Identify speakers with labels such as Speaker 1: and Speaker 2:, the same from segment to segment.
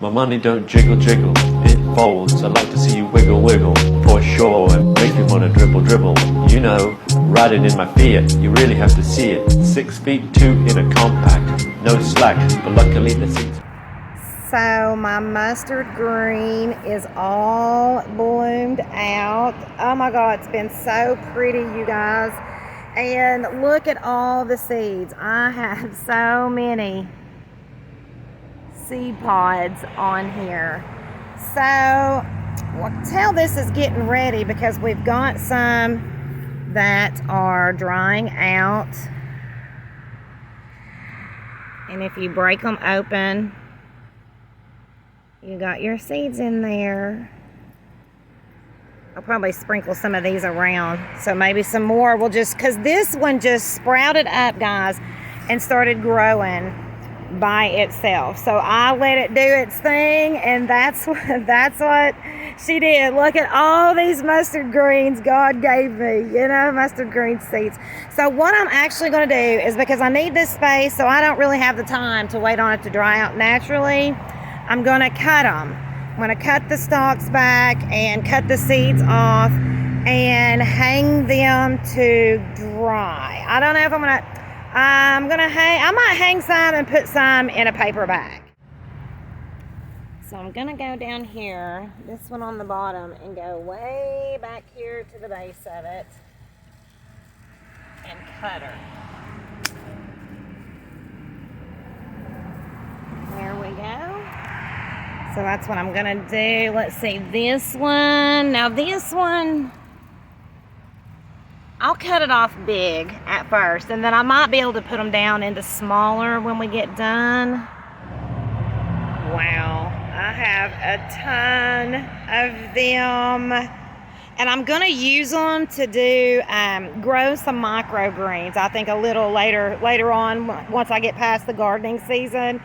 Speaker 1: My money don't jiggle jiggle, it folds. I like to see you wiggle wiggle, for sure, and make me wanna dribble dribble. You know, riding in my Fiat, you really have to see it. 6 feet 2 in a compact, no slack, but luckily the seats.
Speaker 2: So my mustard green is all bloomed out. Oh my God, it's been so pretty, you guys. And look at all the seeds. I have so many seed pods on here. So tell this is getting ready because we've got some that are drying out. And if you break them open, you got your seeds in there. I'll probably sprinkle some of these around. So maybe some more will just, because this one just sprouted up, guys, and started growing by itself. So I let it do its thing, and that's what she did. Look at all these mustard greens God gave me, mustard green seeds. So what I'm actually going to do is, because I need this space, so I don't really have the time to wait on it to dry out naturally, I'm going to cut them. I'm going to cut the stalks back and cut the seeds off and hang them to dry. I don't know if I might hang some and put some in a paper bag. So I'm going to go down here, this one on the bottom, and go way back here to the base of it and cut her. There we go. So that's what I'm gonna do. Let's see, this one. Now this one, I'll cut it off big at first, and then I might be able to put them down into smaller when we get done. Wow, I have a ton of them. And I'm gonna use them to do, grow some microgreens. I think a little later on, once I get past the gardening season.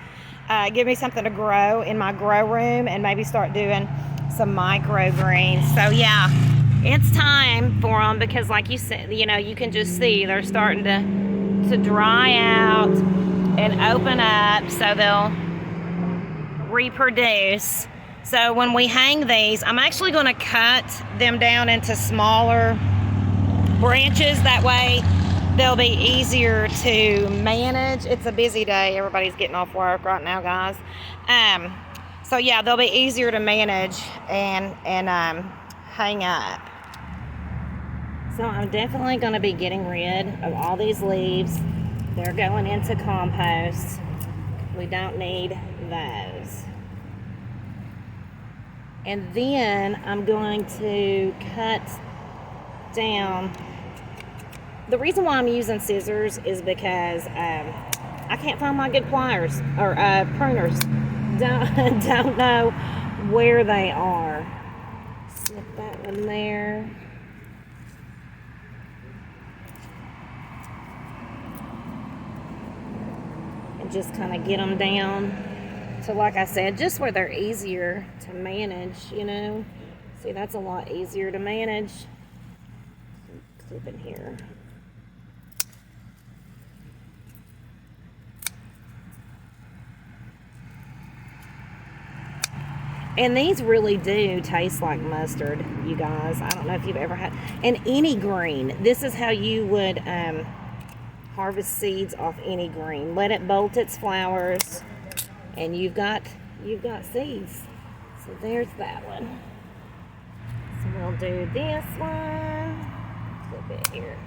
Speaker 2: Give me something to grow in my grow room and maybe start doing some microgreens. So yeah, it's time for them because, like you said, you can just see they're starting to dry out and open up, so they'll reproduce. So when we hang these, I'm actually going to cut them down into smaller branches. That way they'll be easier to manage. It's a busy day. Everybody's getting off work right now, guys. So yeah, they'll be easier to manage and hang up. So I'm definitely going to be getting rid of all these leaves. They're going into compost. We don't need those. And then I'm going to cut down. The reason why I'm using scissors is because I can't find my good pliers or pruners. Don't know where they are. Snip that one there. And just kind of get them down to, like I said, just where they're easier to manage, See, that's a lot easier to manage. Clip in here. And these really do taste like mustard, you guys. I don't know if you've ever had. And any green, this is how you would harvest seeds off any green. Let it bolt its flowers, and you've got seeds. So there's that one. So we'll do this one. Flip it here.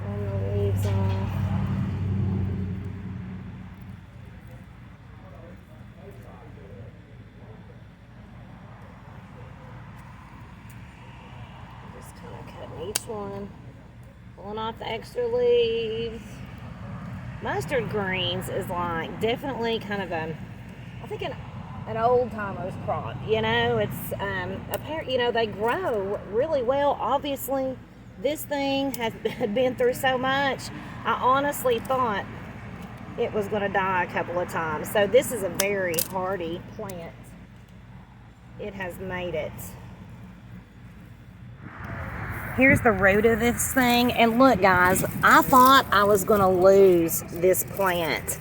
Speaker 2: Pull the leaves off. Each one, pulling off the extra leaves. Mustard greens is like definitely kind of I think an old timer's crop. It's apparent. They grow really well. Obviously, this thing has been through so much. I honestly thought it was going to die a couple of times. So this is a very hardy plant. It has made it. Here's the root of this thing. And look, guys, I thought I was going to lose this plant.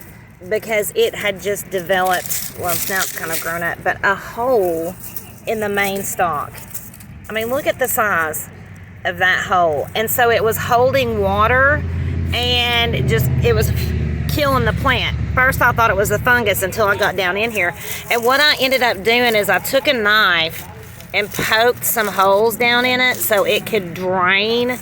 Speaker 2: because it had just developed, well, now it's kind of grown up, but a hole in the main stalk. I mean, look at the size of that hole. And so it was holding water and it was killing the plant. First I thought it was a fungus until I got down in here. And what I ended up doing is I took a knife and poked some holes down in it so it could drain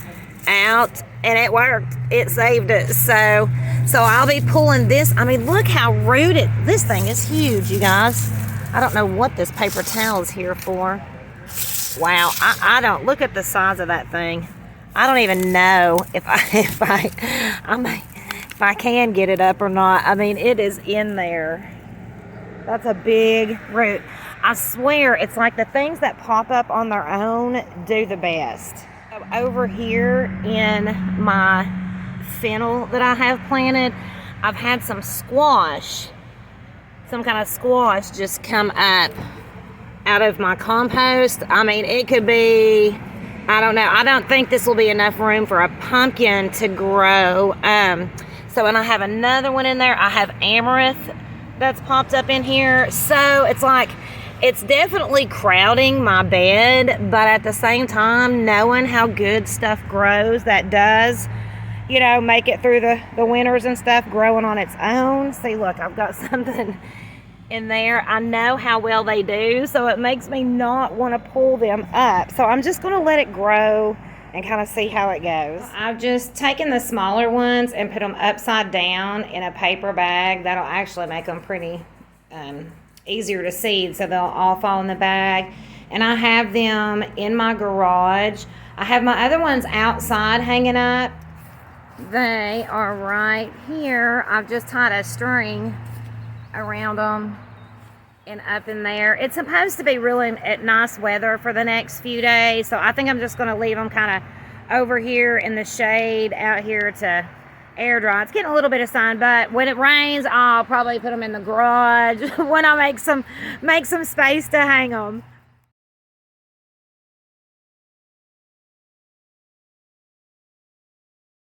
Speaker 2: out, and it worked. It saved it. So I'll be pulling this. I mean, look how rooted. This thing is huge, you guys. I don't know what this paper towel is here for. Wow, I don't, look at the size of that thing. I don't even know if I can get it up or not. I mean, it is in there. That's a big root. I swear, it's like the things that pop up on their own do the best. Over here in my fennel that I have planted, I've had some squash, some kind of squash just come up out of my compost. I mean, it could be, I don't know. I don't think this will be enough room for a pumpkin to grow. So, and I have another one in there. I have amaranth that's popped up in here. So it's like, it's definitely crowding my bed, but at the same time, knowing how good stuff grows that does, you know, make it through the winters and stuff, growing on its own. See, look, I've got something in there. I know how well they do, so it makes me not want to pull them up. So I'm just going to let it grow and kind of see how it goes. I've just taken the smaller ones and put them upside down in a paper bag. That'll actually make them pretty easier to seed, so they'll all fall in the bag. And I have them in my garage. I have my other ones outside hanging up. They are right here. I've just tied a string around them and up in there. It's supposed to be really nice weather for the next few days, so I think I'm just going to leave them kind of over here in the shade out here to air dry. It's getting a little bit of sun, but when it rains, I'll probably put them in the garage when I make some space to hang them.